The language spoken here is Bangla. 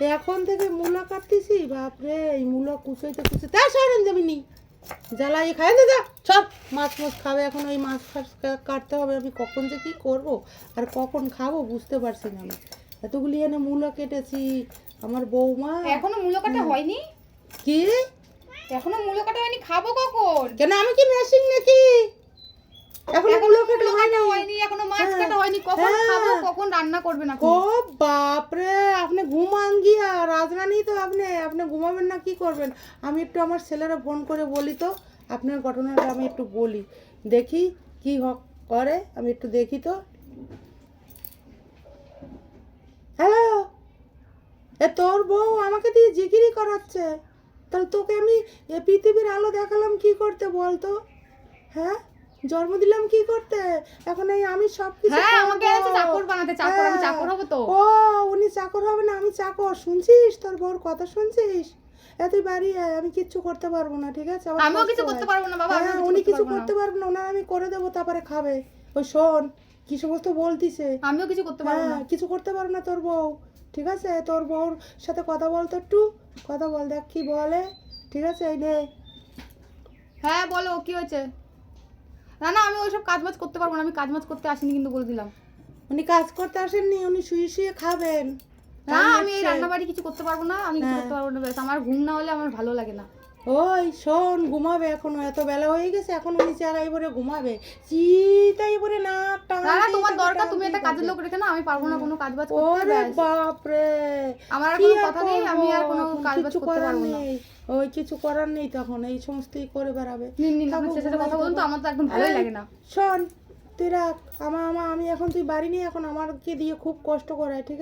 এখন থেকে মূলা কাটতেছি, বাপরে এই মূলা কুচাইতে কুচাইতে তা সরেন যাবিনি জ্বালাই খাই দাদা সব মাছ মাছ খাবে এখন, ওই মাছ ফাছ কাটতে হবে। আমি কখন যে কী করবো আর কখন খাবো বুঝতে পারছি না। আমি এতগুলি এনে মূলা কেটেছি, আমার বৌমা এখনো মূলো কাটা হয়নি? কি এখনো মূলো কাটা হয়নি? খাবো কখন? কেন আমি কি মেশিন নাকি? এখনো মূলা কাটা হয়নি, এখনো মাছ কাটা হয়নি। কখন খাবো, কখন রান্না করবেন আপনি? ও বাপরে, আপনি ঘুমান গিয়া রাজরানী তো, আপনি ঘুমাবেন না কি করবেন? আমি একটু আমার ছেলেরা ফোন করে বলি তো আপনার ঘটনাটা, আমি একটু বলি দেখি কি করে, আমি একটু দেখি তো। হ্যালো, এ তোর বউ আমাকে দিয়ে জিকিরি করাচ্ছে, তাহলে তোকে আমি এ পৃথিবীর আলো দেখালাম কি করতে বলতো? হ্যাঁ, জন্ম দিলাম কি করতে? এখন এই আমি সব কিছু হ্যাঁ, আমাকে আছে চাকর বানাতে। চাকর, আমি চাকর হব তো? ও উনি চাকর হবে না, আমি চাকর। শুনছিস তোর বউর কথা শুনছিস? তুই বাড়ি আয়, আমি কিচ্ছু করতে পারবো না, ঠিক আছে? আমিও কিছু করতে পারবো না বাবা। হ্যাঁ, উনি কিছু করতে পারবো না, ওনার আমি করে দেবো, তারপরে খাবে। ওই শোন কি সমস্ত বলতিছে। আমিও কিছু করতে পারবো না। কিছু করতে পারবো না তোর বউ, ঠিক আছে? তোর বউর সাথে কথা বল তো, একটু কথা বল, দেখ কি বলে, ঠিক আছে? এই নে। হ্যাঁ বলো, কি হয়েছে? না না, আমি ওইসব কাজ বাজ করতে পারবো না। আমি কাজ বাজ করতে আসিনি কিন্তু, বলে দিলাম। উনি কাজ করতে আসেননি, উনি শুয়ে শুয়ে খাবেন। না, আমি এই রান্না বাড়ি কিছু করতে পারবো না। আমি কিছু করতে পারবো না, ব্যাস। আমার ঘুম না হলে আমার ভালো লাগে না। ওই শোন, ঘুমাবে এখনো, এত বেলা হয়ে গেছে, এখন উনি চালাই পরে ঘুমাবে, চিতাই পরে নাক টাঙাতে। না তোমার দরকার, তুমি একটা কাজের লোক রেখে না। আমি পারবো না কোনো কাজ বাজ করতে। ওরে বাপরে, আমার আর কোনো কথা নেই, আমি আর কোনো কাজ বাজ কিছু করতে করার পারবো না। নেই, ওই কিছু করার নেই, তখন এই সমস্তই করে বেড়াবে। নিন নিন, আপনার সাথে কথা বলুন তো, আমার তো একদম ভালোই লাগে না। শোন, তুই রাখ, আমি এখন তুই বাড়ি নিয়ে, এখন আমাকে দিয়ে খুব কষ্ট করায়, ঠিক আছে?